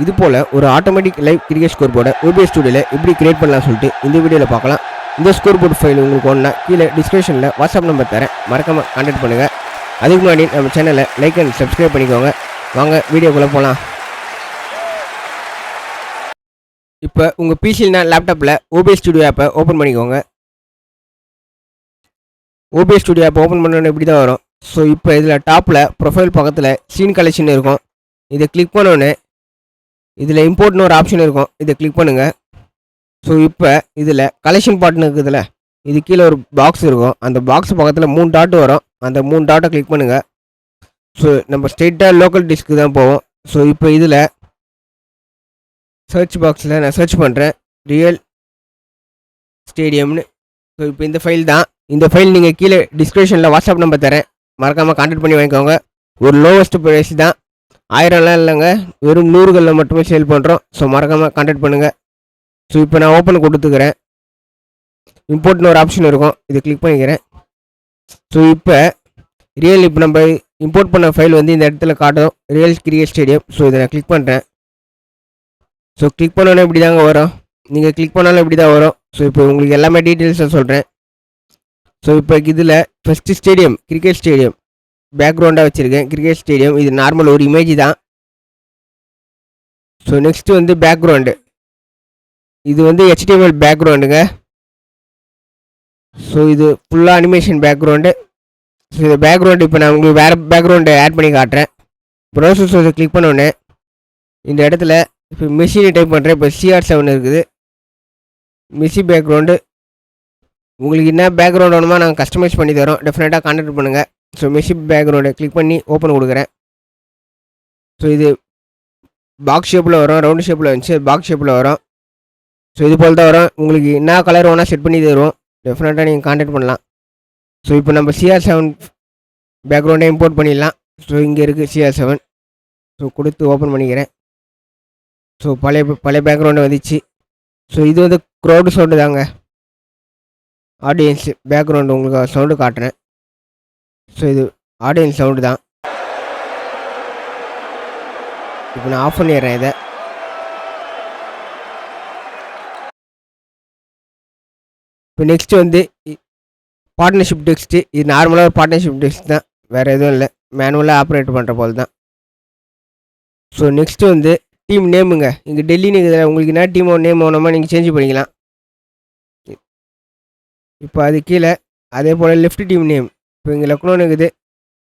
இது போல் ஒரு automatic live cricket score போர்டை OBS ஸ்டுடியோவில் எப்படி கிரியேட் பண்ணலாம் சொல்லிட்டு இந்த வீடியோவில் பார்க்கலாம். இந்த ஸ்கோர் போர்டு ஃபைல் உங்களுக்கு ஒன்றா கீழே டிஸ்கிரிப்ஷனில் வாட்ஸ்அப் நம்பர் தரேன், மறக்காமல் கான்டாக்ட் பண்ணுங்கள். அதுக்கு முன்னாடி நம்ம சேனலை லைக் அண்ட் சப்ஸ்கிரைப் பண்ணிக்கோங்க. வாங்க வீடியோக்குள்ளே போகலாம். இப்போ உங்கள் பிசில்னா லேப்டாப்பில் OBS ஸ்டுடியோ ஆப்பை ஓப்பன் பண்ணிக்கோங்க. OBS ஸ்டுடியோ ஆப்பை ஓப்பன் பண்ணோன்னு இப்படி தான் வரும். ஸோ இப்போ இதில் டாப்பில் ப்ரொஃபைல் பக்கத்தில் சீன் கலெக்ஷன் இருக்கும். இதை கிளிக் பண்ணோன்னே இதில் இம்போர்ட்னு ஒரு ஆப்ஷன் இருக்கும், இதை கிளிக் பண்ணுங்கள். ஸோ இப்போ இதில் கலெக்ஷன் பார்ட்னு இருக்குதுல்ல, இது கீழே ஒரு பாக்ஸ் இருக்கும். அந்த பாக்ஸ் பக்கத்தில் 3 டாட் வரும். அந்த 3 டாட்டை கிளிக் பண்ணுங்கள். ஸோ நம்ம ஸ்ட்ரெயிட்டாக லோக்கல் டிஸ்க்கு தான் போவோம். ஸோ இப்போ இதில் சர்ச் பாக்ஸில் நான் சர்ச் பண்ணுறேன் ரியல் ஸ்டேடியம்னு. ஸோ இப்போ இந்த ஃபைல் தான். இந்த ஃபைல் நீங்கள் கீழே டிஸ்கிரிப்ஷனில் வாட்ஸ்அப் நம்பர் தரேன், மறக்காமல் கான்டாக்ட் பண்ணி வாங்கிக்கோங்க. ஒரு லோவஸ்ட் ப்ரைஸ் தான், 1000லாம் இல்லைங்க, வெறும் 100களில் மட்டுமே சேல் பண்ணுறோம். ஸோ மறக்காமல் கான்டாக்ட் பண்ணுங்கள். ஸோ இப்போ நான் ஓப்பன் கொடுத்துக்கிறேன். இம்போர்ட்னு ஒரு ஆப்ஷன் இருக்கும், இதை கிளிக் பண்ணிக்கிறேன். ஸோ இப்போ நம்ம இம்போர்ட் பண்ண ஃபைல் வந்து இந்த இடத்துல காட்டும், ரியல் கிரிக்கெட் ஸ்டேடியம். ஸோ இதை நான் கிளிக் பண்ணுறேன். ஸோ கிளிக் பண்ணோன்னே இப்படி தாங்க வரும். நீங்கள் கிளிக் பண்ணாலும் இப்படி தான் வரும். ஸோ இப்போ உங்களுக்கு எல்லாமே டீட்டெயில்ஸாக சொல்கிறேன். ஸோ இப்போ இதில் ஃபஸ்ட்டு ஸ்டேடியம் கிரிக்கெட் ஸ்டேடியம் பேக்ரவுண்டாக வச்சுருக்கேன். கிரிக்கெட் ஸ்டேடியம் இது நார்மல் ஒரு இமேஜ் தான். ஸோ நெக்ஸ்ட்டு வந்து பேக்ரவுண்டு, இது வந்து HTML பேக்ரவுண்டுங்க. ஸோ இது ஃபுல்லாக அனிமேஷன் பேக்ரவுண்டு. ஸோ இந்த பேக்ரவுண்டு இப்போ நான் உங்களுக்கு வேறு பேக்ரவுண்டு ஆட் பண்ணி காட்டுறேன். ப்ரௌசர்ஸ் வந்து கிளிக் பண்ணோன்னே இந்த இடத்துல இப்போ மெஷினை டைப் பண்ணுறேன். இப்போ CR7 இருக்குது. மெஷி பேக்ரவுண்டு உங்களுக்கு என்ன பேக்ரவுண்ட் வேணுமா நாங்கள் கஸ்டமைஸ் பண்ணி தரோம், டெஃபினட்டாக கான்டாக்ட் பண்ணுங்கள். ஸோ மெஷி பேக்ரவுண்டை கிளிக் பண்ணி ஓப்பன் கொடுக்குறேன். ஸோ இது பாக்ஸ் ஷேப்பில் வரும், ரவுண்டு ஷேப்பில் வந்துச்சு, பாக்ஸ் ஷேப்பில் வரும். ஸோ இது போல் தான் வரும். உங்களுக்கு என்ன கலர் வேணால் செட் பண்ணி தருவோம், டெஃபினட்டாக நீங்கள் கான்டாக்ட் பண்ணலாம். ஸோ இப்போ நம்ம CR7 பேக்ரவுண்டை இம்போர்ட் பண்ணிடலாம். ஸோ இங்கே இருக்குது CR7. ஸோ கொடுத்து ஓப்பன் பண்ணிக்கிறேன். ஸோ பழைய பேக்ரவுண்டு வந்துச்சு. ஸோ இது வந்து க்ரௌடு சவுண்டு தாங்க, ஆடியன்ஸு பேக்ரவுண்டு உங்களுக்கு சவுண்டு காட்டுறேன். ஸோ இது ஆடியன்ஸ் சவுண்டு தான். இப்போ நான் ஆஃப் பண்ணிடுறேன் இதை. இப்போ நெக்ஸ்ட்டு வந்து பார்ட்னர்ஷிப் டெக்ஸ்ட்டு. இது நார்மலாக ஒரு பார்ட்னர்ஷிப் டெக்ஸ்ட் தான், வேறு எதுவும் இல்லை, மேனுவலாக ஆப்ரேட் பண்ணுற போல் தான். ஸோ நெக்ஸ்ட்டு வந்து டீம் நேமுங்க. இங்கே டெல்லின்னு இருக்குது, உங்களுக்கு என்ன டீமோட நேம் வேணுமா நீங்கள் சேஞ்ச் பண்ணிக்கலாம். இப்போ அது கீழே அதே போல் லெஃப்ட் டீம் நேம். இப்போ இங்கே லக்னோன்னு இருக்குது,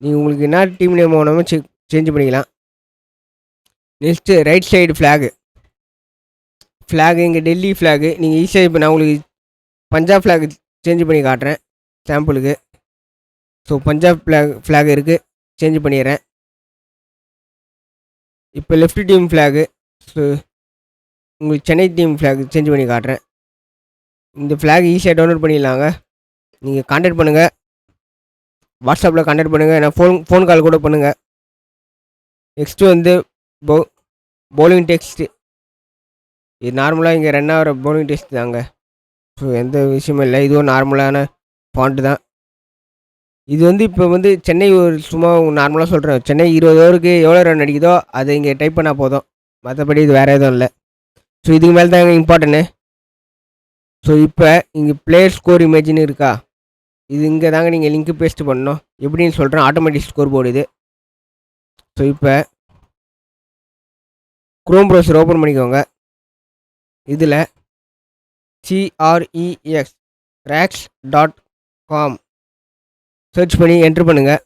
நீங்கள் உங்களுக்கு என்ன டீம் நேம் வேணுமோ சேஞ்ச் பண்ணிக்கலாம். நெக்ஸ்ட்டு ரைட் சைடு ஃப்ளாகு இங்கே டெல்லி ஃப்ளாகு. நீங்கள் ஈஸியாக இப்போ நான் உங்களுக்கு பஞ்சாப் ஃப்ளாக் சேஞ்ச் பண்ணி காட்டுறேன் சாம்பிளுக்கு. ஸோ பஞ்சாப் ஃப்ளாக் இருக்குது, சேஞ்ச் பண்ணிடுறேன். இப்போ லெஃப்ட் டீம் ஃப்ளாகு. ஸோ உங்களுக்கு சென்னை டீம் ஃப்ளாக் சேஞ்ச் பண்ணி காட்டுறேன். இந்த ஃப்ளாக் ஈஸியாக டவுன்லோட் பண்ணிடலாங்க. நீங்கள் கான்டாக்ட் பண்ணுங்கள், வாட்ஸ்அப்பில் கான்டாக்ட் பண்ணுங்கள், நான் ஃபோன் கால் கூட பண்ணுங்கள். நெக்ஸ்ட்டு வந்து பவுலிங் டெக்ஸ்ட்டு. இது நார்மலாக இங்கே ரன் ஆகிற பவுலிங் டெக்ஸ்ட் தாங்க. ஸோ எந்த விஷயமும் இல்லை, இதுவும் நார்மலான ஃபாண்ட்டு தான். இது வந்து இப்போ வந்து சென்னை ஒரு சும்மா நார்மலாக சொல்கிறேன், சென்னை 20 ஓவருக்கு எவ்வளோ ரன் அடிக்குதோ அதை இங்கே டைப் பண்ணால் போதும், மற்றபடி இது வேறு எதுவும் இல்லை. ஸோ இதுக்கு மேலே தான் இம்பார்ட்டன்ட்டு. ஸோ இப்போ இங்கே பிளேயர் ஸ்கோர் இமேஜின்னு இருக்கா, இது இங்கே தாங்க நீங்கள் லிங்க்கு பேஸ்ட் பண்ணணும். எப்படின்னு சொல்கிறேன், ஆட்டோமேட்டிக் ஸ்கோர் போர்டு இது. ஸோ இப்போ க்ரோம் ப்ரௌசர் ஓப்பன் பண்ணிக்கோங்க. இதில் CREX.com சர்ச் பண்ணி என்ட்ரு பண்ணுங்கள்.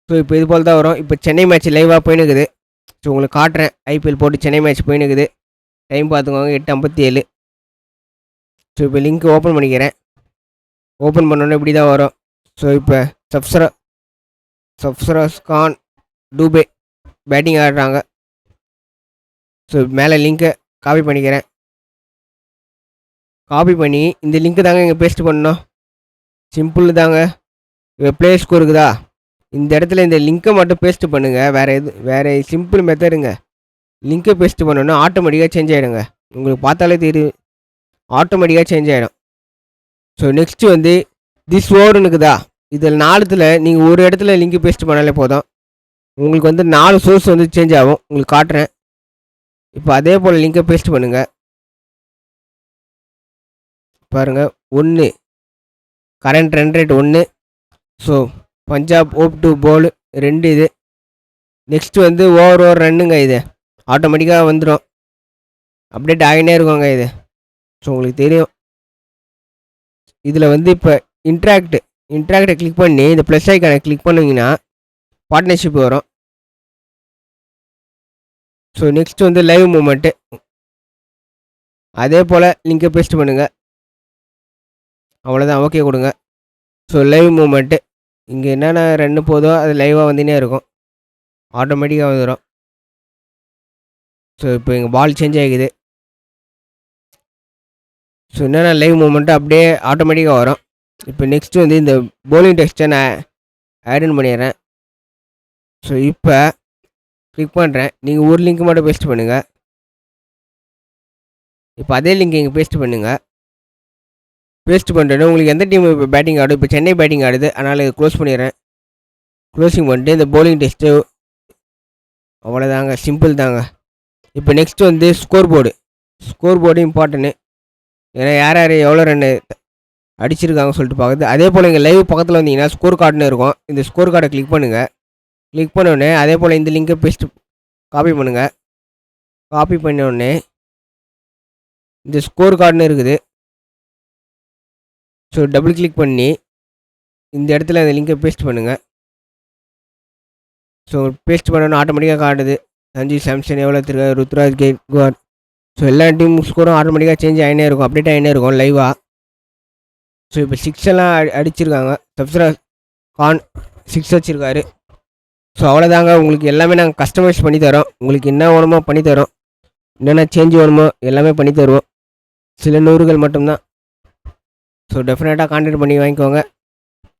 ஸோ இப்போ இது போல் தான் வரும். இப்போ சென்னை மேட்ச் லைவாக போயினுக்குது. ஸோ உங்களுக்கு காட்டுறேன், IPL போட்டு சென்னை மேட்ச் போயினுக்குது. டைம் பார்த்துக்கோங்க, 8:57. ஸோ இப்போ லிங்க் ஓப்பன் பண்ணிக்கிறேன். ஓப்பன் பண்ணோன்னே இப்படி தான் வரும். ஸோ இப்போ சப்சரஸ் கான் டூபே பேட்டிங் ஆடுறாங்க. ஸோ மேலே லிங்க்கை காப்பி பண்ணிக்கிறேன். காப்பி பண்ணி இந்த லிங்க்கு தாங்க இங்கே பேஸ்ட் பண்ணணும், சிம்பிள் தாங்க. இப்போ ப்ளே ஸ்கோர் இருக்குதா, இந்த இடத்துல இந்த லிங்க்கை மட்டும் பேஸ்ட் பண்ணுங்கள். வேறு சிம்பிள் மெத்தடுங்க. லிங்க்கை பேஸ்ட் பண்ணோன்னா ஆட்டோமேட்டிக்காக சேஞ்ச் ஆகிடுங்க. உங்களுக்கு பார்த்தாலே தெரியும், ஆட்டோமேட்டிக்காக சேஞ்ச் ஆகிடும். ஸோ நெக்ஸ்ட்டு வந்து திஸ் ஓவர்னு இருக்குதா, இதில் 4த்தில் நீங்கள் ஒரு இடத்துல லிங்க் பேஸ்ட் பண்ணாலே போதும், உங்களுக்கு வந்து 4 சோர்ஸ் வந்து சேஞ்ச் ஆகும். உங்களுக்கு காட்டுறேன். இப்போ அதே போல் லிங்கை பேஸ்ட் பண்ணுங்கள். பாருங்கள் 1 current run rate 1. So Punjab opt to bowl 2 இது. நெக்ஸ்ட்டு வந்து ஓவர் ரன்னுங்க. இது ஆட்டோமேட்டிக்காக வந்துடும், அப்டேட் ஆகினே இருக்குங்க இது. ஸோ உங்களுக்கு தெரியும். இதில் வந்து இப்போ இன்ட்ராக்டை கிளிக் பண்ணி இந்த ப்ளஸ் ஐக்கானை கிளிக் பண்ணிங்கன்னா பார்ட்னர்ஷிப் வரும். ஸோ நெக்ஸ்ட் வந்து லைவ் மூமெண்ட்டு. அதே போல் லிங்கை பேஸ்ட் பண்ணுங்கள். அவ்வளோதான், ஓகே கொடுங்க. ஸோ லைவ் மூமெண்ட்டு இங்கே என்னென்ன ரன்னு போதோ அது லைவாக வந்துனே இருக்கும், ஆட்டோமேட்டிக்காக வந்துடும். ஸோ இப்போ எங்கள் பால் சேஞ்ச் ஆகிக்குது. ஸோ என்னென்ன லைவ் மூமெண்ட்டு அப்படியே ஆட்டோமேட்டிக்காக வரும். இப்போ நெக்ஸ்ட்டு வந்து இந்த போலிங் டெக்ஸ்ட்டை நான் ஆட் பண்ணிடுறேன். ஸோ இப்போ கிளிக் பண்ணுறேன். நீங்கள் ஒரு லிங்க் மட்டும் பேஸ்ட் பண்ணுங்கள். இப்போ அதே லிங்க் இங்கே பேஸ்ட் பண்ணுங்கள். பேஸ்ட் பண்ணுறேன்னு உங்களுக்கு எந்த டீம் இப்போ பேட்டிங் ஆடும், இப்போ சென்னை பேட்டிங் ஆடுது, அதனால் இது க்ளோஸ் பண்ணிடுறேன். க்ளோசிங் பண்ணிட்டு இந்த போலிங் டெஸ்ட்டு அவ்வளோதாங்க, சிம்பிள் தாங்க. இப்போ நெக்ஸ்ட்டு வந்து ஸ்கோர் போர்டு இம்பார்ட்டன்ட்டு. ஏன்னா யார் யார் எவ்வளோ ரன்னு அடிச்சிருக்காங்க சொல்லிட்டு பார்க்குறது. அதே போல் இங்கே லைவ் பக்கத்தில் வந்தீங்கன்னா ஸ்கோர் கார்டுன்னு இருக்கும். இந்த ஸ்கோர் கார்டை கிளிக் பண்ணுங்கள். கிளிக் பண்ணோடனே அதே போல் இந்த லிங்கை பேஸ்ட்டு காப்பி பண்ணுங்கள். காப்பி பண்ணோடனே இந்த ஸ்கோர் கார்டுன்னு இருக்குது. ஸோ டபுள் கிளிக் பண்ணி இந்த இடத்துல அந்த லிங்கை பேஸ்ட் பண்ணுங்கள். ஸோ பேஸ்ட் பண்ணோன்னு ஆட்டோமேட்டிக்காக காட்டுது. சஞ்சு சாம்சன் எவ்வளோ எடுத்துருக்காரு, ருத்ராஜ் கெய்க்வாட். ஸோ எல்லா டீம் ஸ்கோரும் ஆட்டோமேட்டிக்காக சேஞ்ச் ஆகினே இருக்கும், அப்டேட் ஆகினே இருக்கும் லைவாக. ஸோ இப்போ 6 எல்லாம் அடிச்சிருக்காங்க. சப்ஸ்ராஜ் கான் 6 வச்சுருக்காரு. ஸோ அவ்வளோதாங்க, உங்களுக்கு எல்லாமே நாங்கள் கஸ்டமைஸ் பண்ணி தரோம். உங்களுக்கு என்ன வேணுமோ பண்ணித்தரோம், என்னென்ன சேஞ்ச் வேணுமோ எல்லாமே பண்ணி தருவோம். சில நூறுகள் மட்டும்தான். ஸோ டெஃபினட்டாக கான்டாக்ட் பண்ணி வாங்கிக்கோங்க.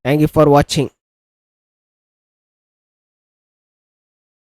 தேங்க்யூ ஃபார் வாட்சிங்.